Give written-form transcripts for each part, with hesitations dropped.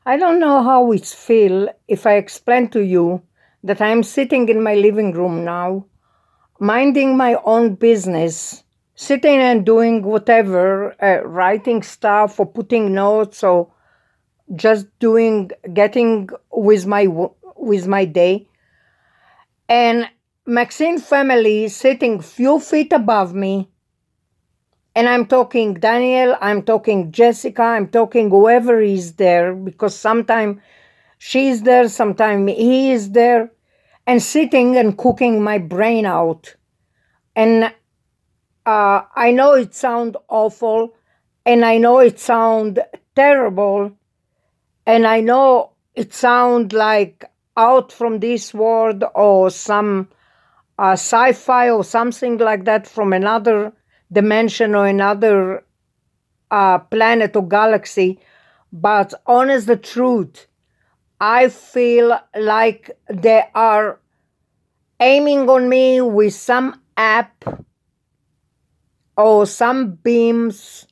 I don't know how it feels if I explain to you that I'm sitting in my living room now, minding my own business, sitting and doing whatever, writing stuff or putting notes or just getting with my day. And Maxine family sitting few feet above me. And I'm talking Daniel, I'm talking Jessica, I'm talking whoever is there, because sometimes she's there, sometimes he is there, and sitting and cooking my brain out. And I know it sounds awful, and I know it sounds terrible, and I know it sounds like out from this world or some sci-fi or something like that from another dimension or another planet or galaxy. But honest the truth, I feel like they are aiming on me with some app or some beams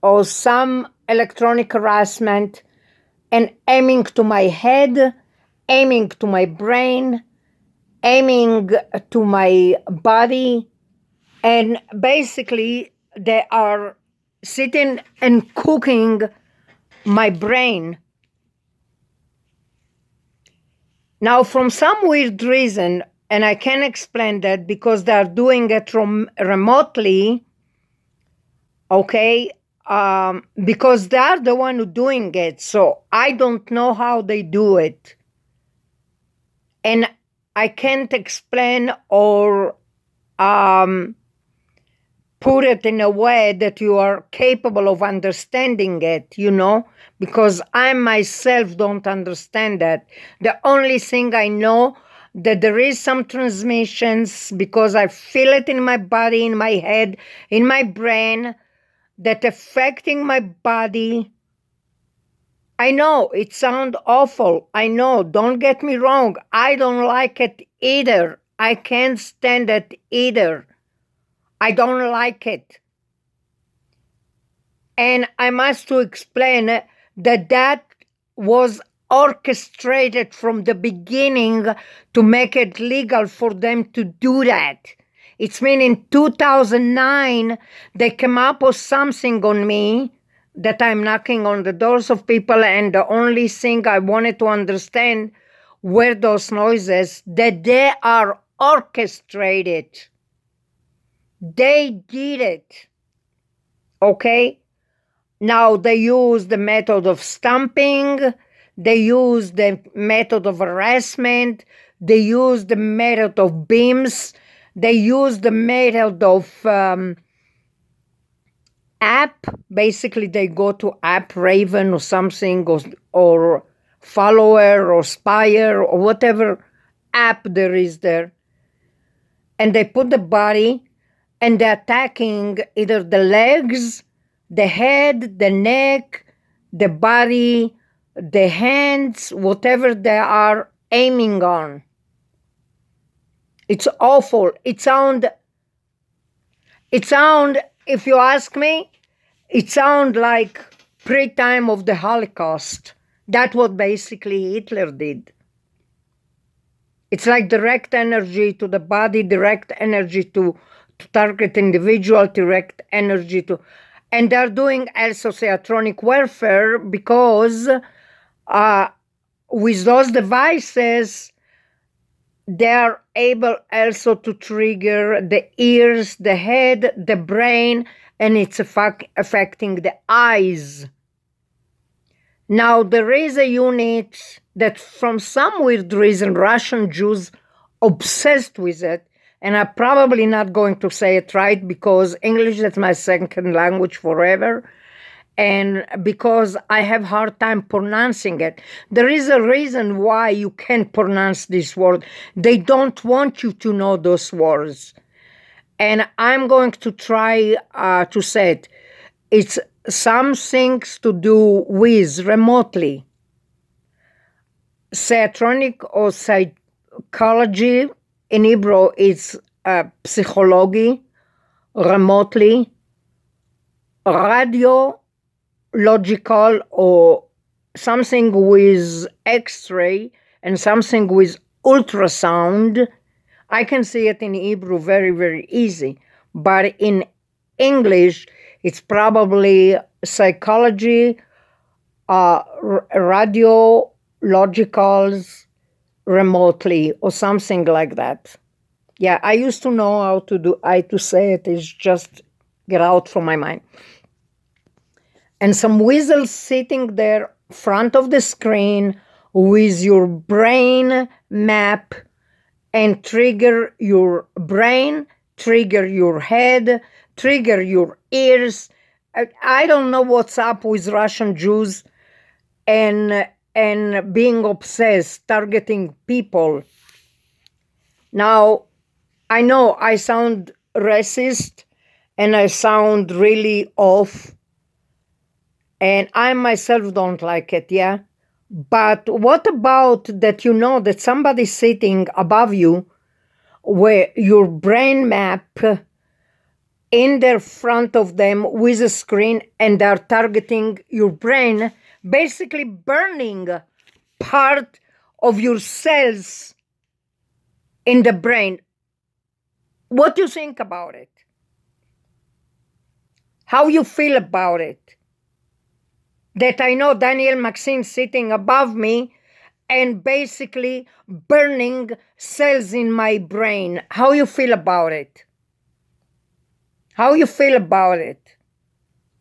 or some electronic harassment and aiming to my head, aiming to my brain, aiming to my body. And basically, they are sitting and cooking my brain. Now, from some weird reason, and I can't explain that because they're doing it remotely, okay, because they're the one who doing it. So I don't know how they do it. And I can't explain or put it in a way that you are capable of understanding it, because I myself don't understand that. The only thing I know that there is some transmissions because I feel it in my body, in my head, in my brain, that affecting my body. I know it sounds awful. I know, don't get me wrong. I don't like it either. I can't stand it either. I don't like it. And I must to explain that was orchestrated from the beginning to make it legal for them to do that. It's mean in 2009, they came up with something on me that I'm knocking on the doors of people, and the only thing I wanted to understand were those noises, that they are orchestrated. They did it. Okay? Now they use the method of stamping, they use the method of harassment, they use the method of beams, they use the method of app. Basically, they go to app Raven or something, or Follower or Spire or whatever app there is there. And they put the body and they're attacking either the legs, the head, the neck, the body, the hands, whatever they are aiming on. It's awful. It sound, if you ask me, it sound like pre-time of the Holocaust. That's what basically Hitler did. It's like direct energy to the body, direct energy to target individual, direct energy to... And they're doing also Psyiotronic-warfare because with those devices, they're able also to trigger the ears, the head, the brain, and it's affecting the eyes. Now, there is a unit that from some weird reason, Russian Jews obsessed with it, and I'm probably not going to say it right because English is my second language forever, and because I have hard time pronouncing it. There is a reason why you can't pronounce this word. They don't want you to know those words. And I'm going to try to say it. It's some things to do with remotely. Psyiotronic or psychology in Hebrew is psychology, remotely, radiological or something with X-ray and something with ultrasound, I can see it in Hebrew very, very easy. But in English, it's probably psychology, radiologicals remotely or something like that. Yeah, I used to know how to say it. It's just get out from my mind. And some weasel sitting there front of the screen with your brain map and trigger your brain, trigger your head, trigger your ears. I don't know what's up with Russian Jews and being obsessed, targeting people. Now, I know I sound racist and I sound really off, and I myself don't like it, yeah? But what about that you know that somebody's sitting above you where your brain map in their front of them with a screen and they're targeting your brain, basically burning part of your cells in the brain? What do you think about it? How you feel about it? That I know Daniel Maxine sitting above me and basically burning cells in my brain. How you feel about it? How you feel about it?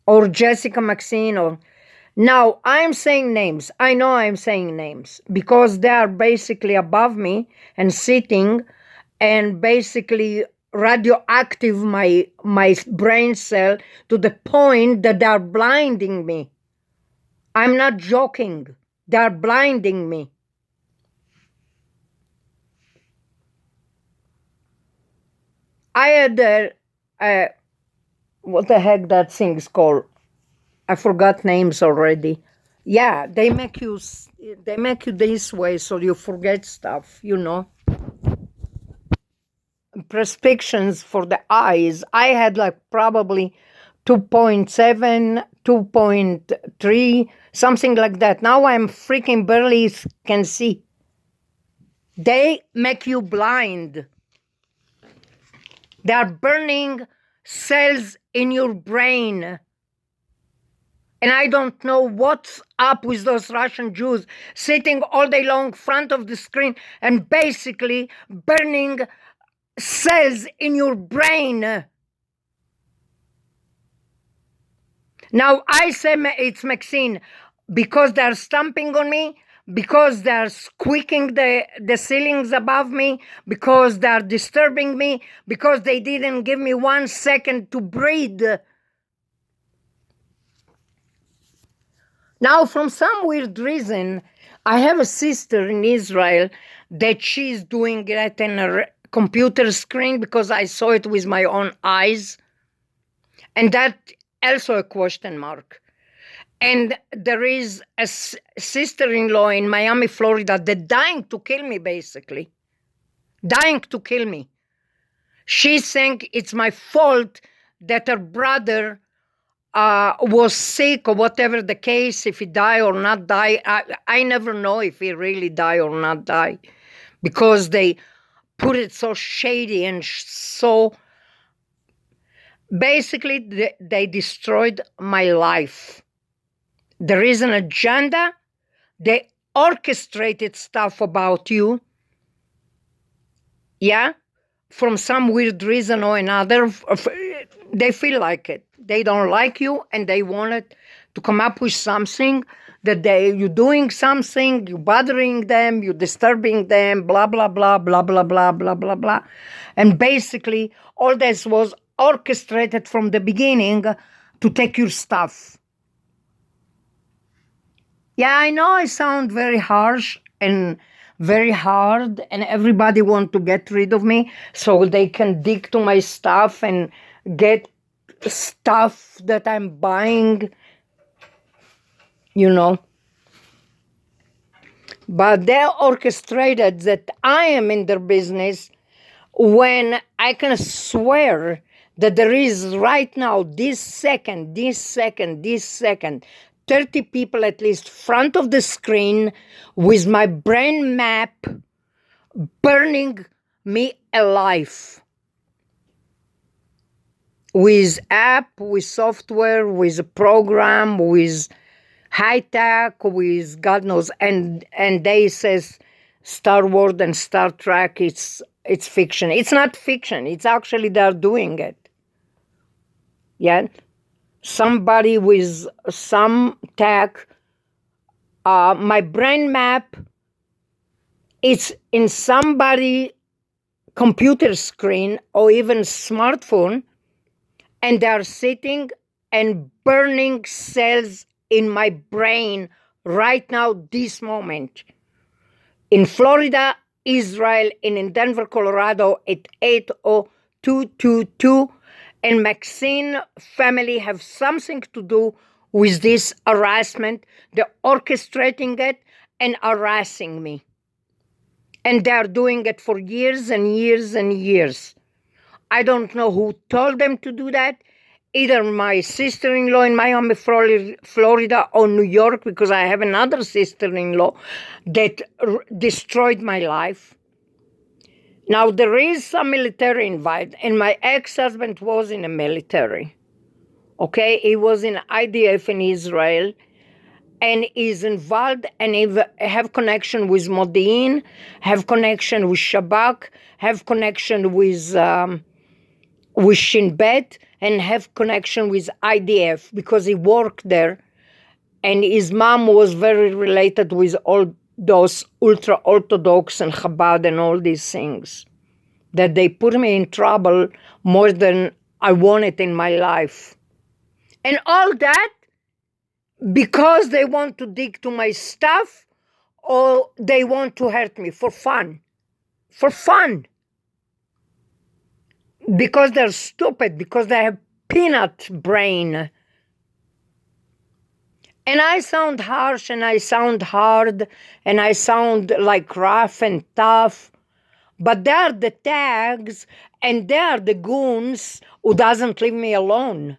Or Jessica Maxine, or... Now, I'm saying names. I know I'm saying names because they are basically above me and sitting and basically radioactive my brain cell to the point that they are blinding me. I'm not joking. They are blinding me. I had what the heck that thing's called? I forgot names already. Yeah, they make you this way so you forget stuff, you know. Prescriptions for the eyes. I had like probably 2.7, 2.3, something like that. Now I'm freaking barely can see. They make you blind. They are burning cells in your brain. And I don't know what's up with those Russian Jews sitting all day long in front of the screen and basically burning cells in your brain. Now I say it's Maxine because they're stomping on me, because they're squeaking the ceilings above me, because they're disturbing me, because they didn't give me 1 second to breathe. Now, from some weird reason, I have a sister in Israel that she's doing it in a computer screen because I saw it with my own eyes. And that also a question mark. And there is a sister-in-law in Miami, Florida, that dying to kill me, basically. Dying to kill me. She's saying it's my fault that her brother was sick or whatever the case, if he died or not died. I never know if he really died or not died because they put it so shady and so... Basically, they destroyed my life. There is an agenda. They orchestrated stuff about you. Yeah? From some weird reason or another, they feel like it. They don't like you and they wanted to come up with something that you're doing something, you're bothering them, you're disturbing them, blah, blah, blah, blah, blah, blah, blah, blah, blah. And basically, all this was orchestrated from the beginning to take your stuff. Yeah, I know I sound very harsh and very hard, and everybody want to get rid of me so they can dig to my stuff and get stuff that I'm buying, you know. But they orchestrated that I am in their business when I can swear that there is right now, this second, 30 people at least front of the screen with my brain map burning me alive. With app, with software, with a program, with high tech, with God knows, and they says Star Wars and Star Trek, it's fiction. It's not fiction. It's actually they're doing it. Yeah, somebody with some tech. My brain map. It's in somebody computer screen or even smartphone, and they're sitting and burning cells in my brain right now, this moment. In Florida, Israel, and in Denver, Colorado at 8:0222, and Maxine family have something to do with this harassment. They're orchestrating it and harassing me. And they're doing it for years and years and years. I don't know who told them to do that. Either my sister-in-law in Miami, Florida, or New York, because I have another sister-in-law that destroyed my life. Now, there is some military involved, and my ex-husband was in the military. Okay, he was in IDF in Israel, and is involved and have connection with Modi'in, have connection with Shabak, have connection with Shin Bet, and have connection with IDF because he worked there, and his mom was very related with all those ultra-Orthodox and Chabad and all these things, that they put me in trouble more than I wanted in my life. And all that because they want to dig to my stuff or they want to hurt me for fun. For fun. Because they're stupid, because they have peanut brain. And I sound harsh and I sound hard and I sound like rough and tough, but they're the tags and they're the goons who doesn't leave me alone.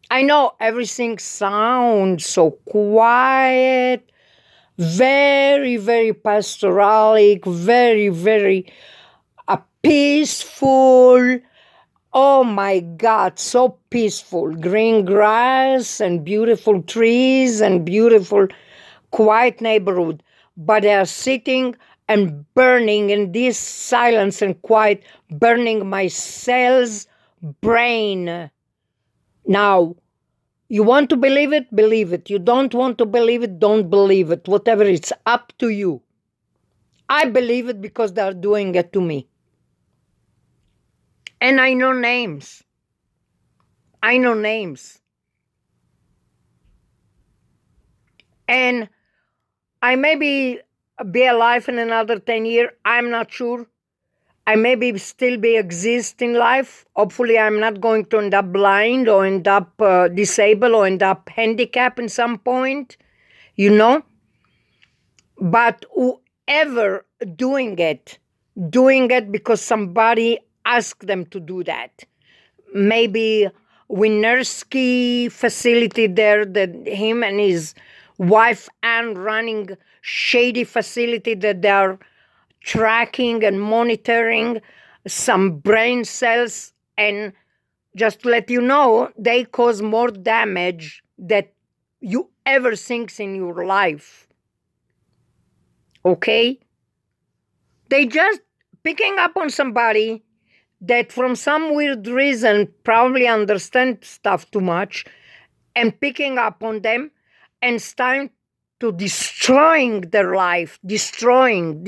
I know everything sounds so quiet, very, very pastoralic, very, very peaceful. Oh my God, so peaceful. Green grass and beautiful trees and beautiful, quiet neighborhood. But they are sitting and burning in this silence and quiet, burning my cells, brain. Now, you want to believe it? Believe it. You don't want to believe it? Don't believe it. Whatever, it's up to you. I believe it because they're doing it to me. And I know names. I know names. And I may be alive in another 10 years. I'm not sure. I may still exist in life. Hopefully, I'm not going to end up blind or end up disabled or end up handicapped in some point, But whoever doing it because somebody asked them to do that. Maybe Winerski facility there, that him and his wife Anne running shady facility that they're tracking and monitoring some brain cells, and just to let you know, they cause more damage that you ever think in your life. Okay? They just picking up on somebody that from some weird reason probably understand stuff too much and picking up on them and starting to destroying their life, destroying.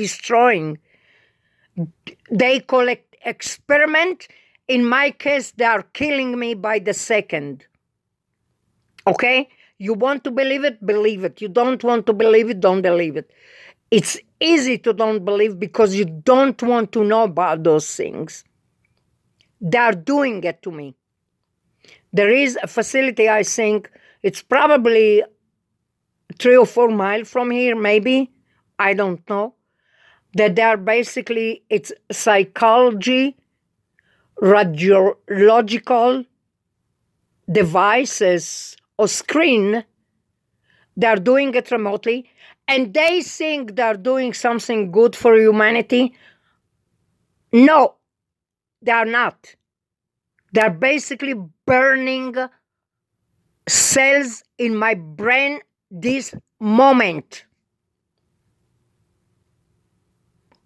They call it experiment. In my case, they are killing me by the second. Okay? You want to believe it? Believe it. You don't want to believe it? Don't believe it. It's easy to don't believe because you don't want to know about those things. They're doing it to me. There is a facility, I think, it's probably 3 or 4 miles from here, maybe. I don't know. That they are basically, it's psychology, radiological devices or screen. They're doing it remotely, and they think they're doing something good for humanity. No, they are not. They're basically burning cells in my brain this moment.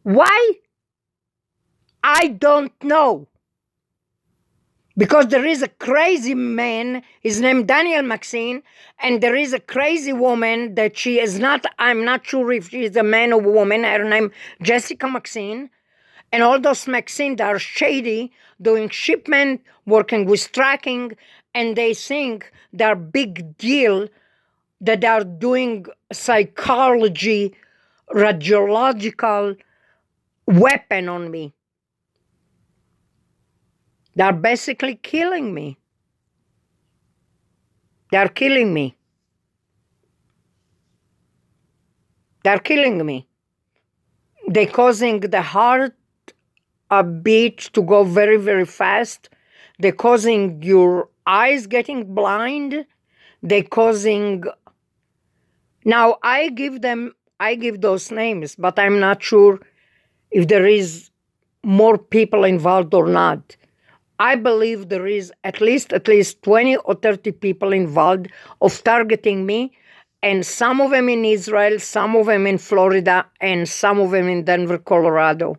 Why? I don't know. Because there is a crazy man, his name Daniel Maxine, and there is a crazy woman that she is not, I'm not sure if she is a man or a woman, her name Jessica Maxine. And all those Maxine, they are shady, doing shipment, working with tracking, and they think they're big deal that they are doing psychology, radiological weapon on me. They're basically killing me. They're killing me. They're killing me. They're causing the heart beat to go very, very fast. They're causing your eyes getting blind. They're causing... Now, I give those names, but I'm not sure if there is more people involved or not. I believe there is at least 20 or 30 people involved of targeting me, and some of them in Israel, some of them in Florida, and some of them in Denver, Colorado.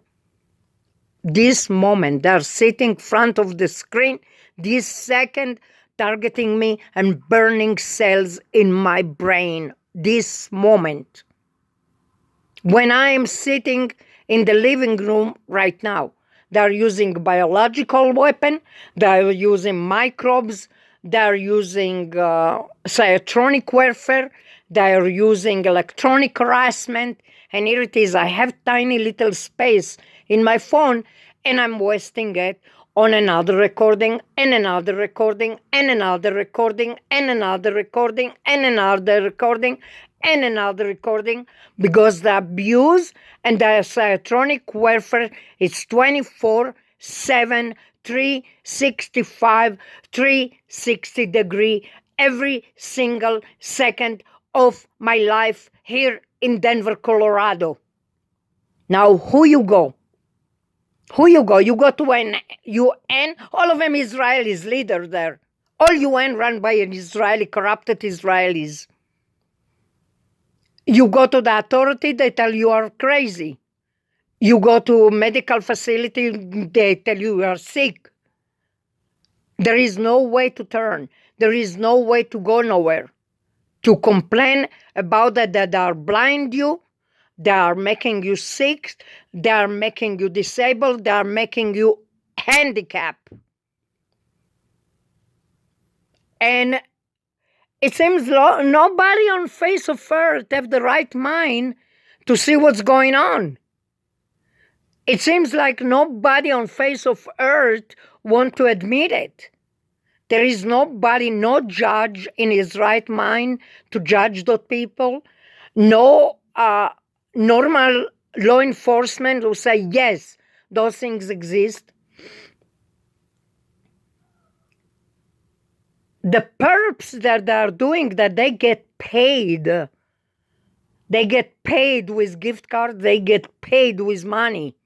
This moment, they're sitting in front of the screen, this second, targeting me and burning cells in my brain. This moment. When I am sitting in the living room right now, they're using biological weapon, they're using microbes, they're using Psyiotronic-warfare, they're using electronic harassment, and here it is, I have tiny little space in my phone, and I'm wasting it on another recording, and another recording, and another recording, and another recording, and another recording, and another recording, because the abuse and the psyiotronic warfare is 24/7, 365, 360-degree, every single second of my life here in Denver, Colorado. Now, who you go? Who you go? You go to an UN, all of them Israelis leader there. All UN run by an Israeli, corrupted Israelis. You go to the authority, they tell you are crazy. You go to a medical facility, they tell you are sick. There is no way to turn. There is no way to go nowhere. To complain about that they are blind you, they are making you sick, they are making you disabled, they are making you handicapped. And it seems nobody on face of earth have the right mind to see what's going on. It seems like nobody on face of earth want to admit it. There is nobody, no judge in his right mind to judge those people. No normal law enforcement who say, yes, those things exist. The perps that they are doing, that they get paid. They get paid with gift cards. They get paid with money.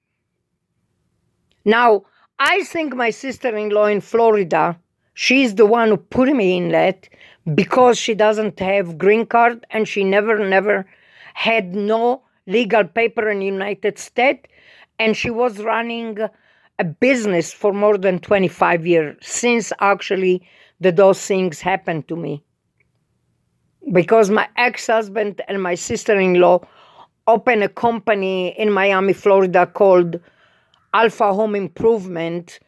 Now, I think my sister-in-law in Florida, she's the one who put me in that because she doesn't have green card and she never had no legal paper in the United States. And she was running a business for more than 25 years since actually those things happened to me. Because my ex-husband and my sister-in-law opened a company in Miami, Florida called Alpha Home Improvement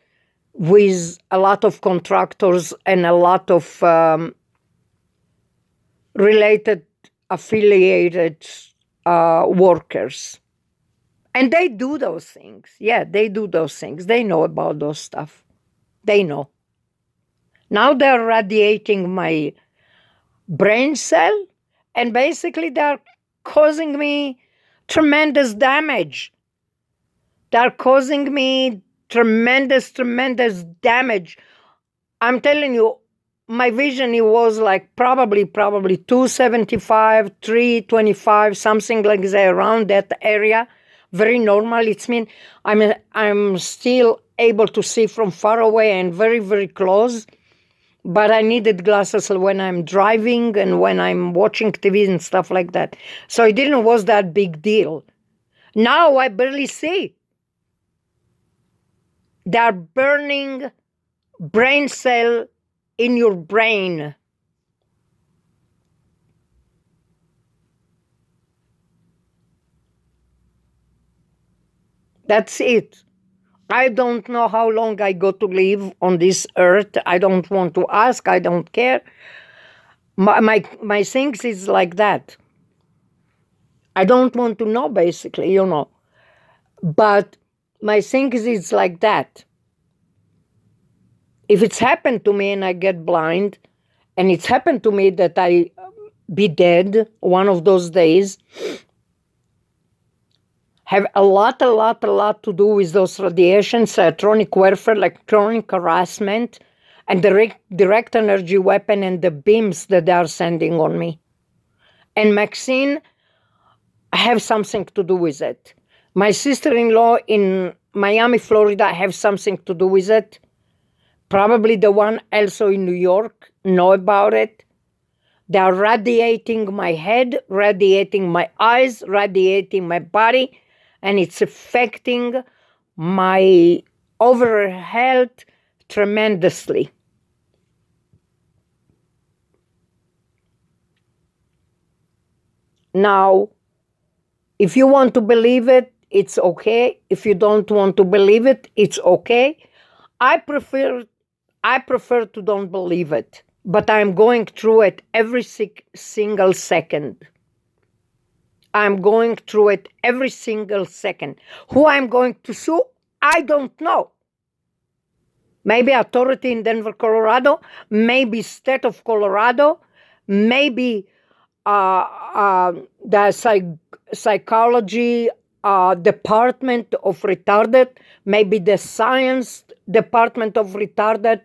with a lot of contractors and a lot of related, affiliated workers. And they do those things. Yeah, they do those things. They know about those stuff. They know. Now they're radiating my brain cell, and basically they're causing me tremendous damage. They're causing me tremendous damage. I'm telling you, my vision, it was like probably 275, 325, something like that, around that area. Very normal. It's mean I'm still able to see from far away and very, very close. But I needed glasses when I'm driving and when I'm watching TV and stuff like that. So it didn't was that big deal. Now I barely see. They are burning brain cell in your brain. That's it. I don't know how long I got to live on this earth. I don't want to ask. I don't care. My things is like that. I don't want to know, basically, But my things is like that. If it's happened to me and I get blind, and it's happened to me that I be dead one of those days, have a lot to do with those radiations, psyiotronic-warfare, electronic harassment, and the direct energy weapon and the beams that they are sending on me. And Maxine have something to do with it. My sister-in-law in Miami, Florida, have something to do with it. Probably the one also in New York know about it. They are radiating my head, radiating my eyes, radiating my body, and it's affecting my overall health tremendously. Now, if you want to believe it, it's okay. If you don't want to believe it, it's okay. I prefer to don't believe it, but I'm going through it every single second. I'm going through it every single second. Who I'm going to sue, I don't know. Maybe authority in Denver, Colorado, maybe state of Colorado, maybe the psychology department of retarded, maybe the science department of retarded.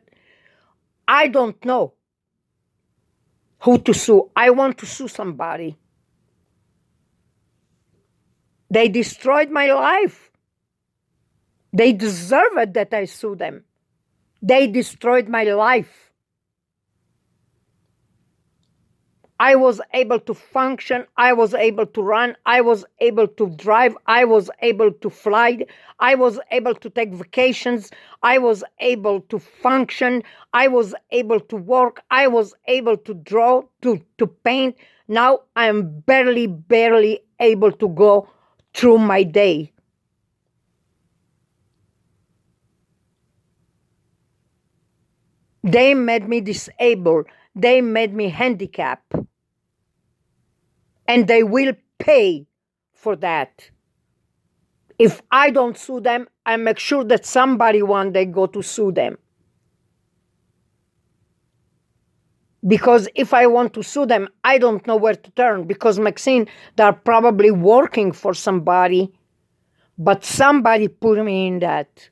I don't know who to sue. I want to sue somebody. They destroyed my life. They deserve it that I sue them. They destroyed my life. I was able to function. I was able to run. I was able to drive. I was able to fly. I was able to take vacations. I was able to function. I was able to work. I was able to draw, to paint. Now I am barely able to go through my day. They made me disabled. They made me handicapped. And they will pay for that. If I don't sue them, I make sure that somebody one day go to sue them. Because if I want to sue them, I don't know where to turn. Because Maxine, they're probably working for somebody, but somebody put me in that.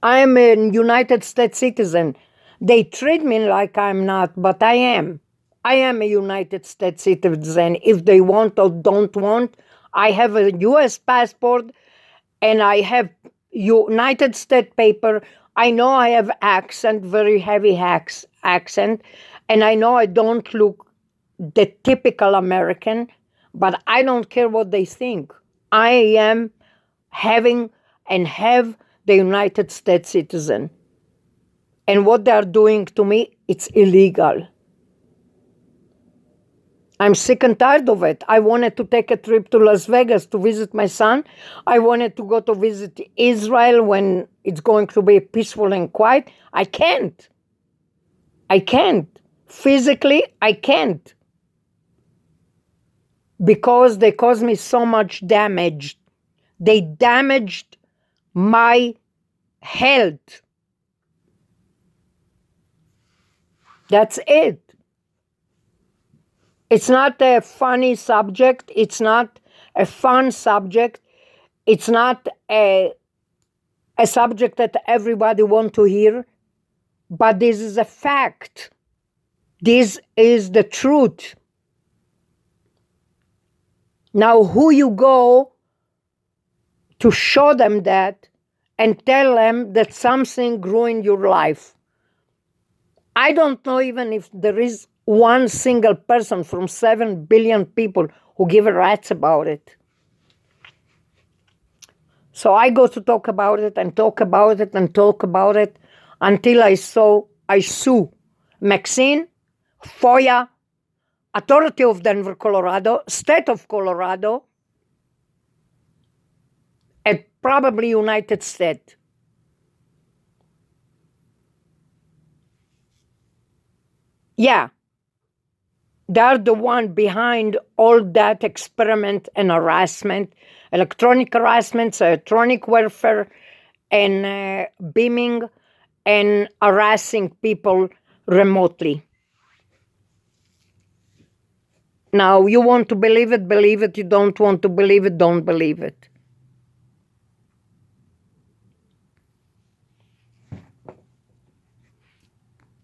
I am a United States citizen. They treat me like I'm not, but I am. I am a United States citizen. If they want or don't want, I have a U.S. passport and I have United States paper. I know I have accent, very heavy accent, and I know I don't look the typical American, but I don't care what they think. I am having and have the United States citizen. And what they are doing to me, it's illegal. I'm sick and tired of it. I wanted to take a trip to Las Vegas to visit my son. I wanted to go to visit Israel when it's going to be peaceful and quiet. I can't. Physically, I can't. Because they caused me so much damage. They damaged my health. That's it. It's not a funny subject. It's not a fun subject. It's not a a subject that everybody wants to hear, but this is a fact. This is the truth. Now, who you go to show them that and tell them that something ruined your life? I don't know even if there is one single person from 7 billion people who give a rat's about it. So I go to talk about it and talk about it and talk about it until I sue Maxine, FOIA, Authority of Denver, Colorado, State of Colorado, and probably United States. Yeah, they're the one behind all that experiment and harassment, electronic harassment, psyiotronic warfare, and beaming and harassing people remotely. Now, you want to believe it, believe it. You don't want to believe it, don't believe it.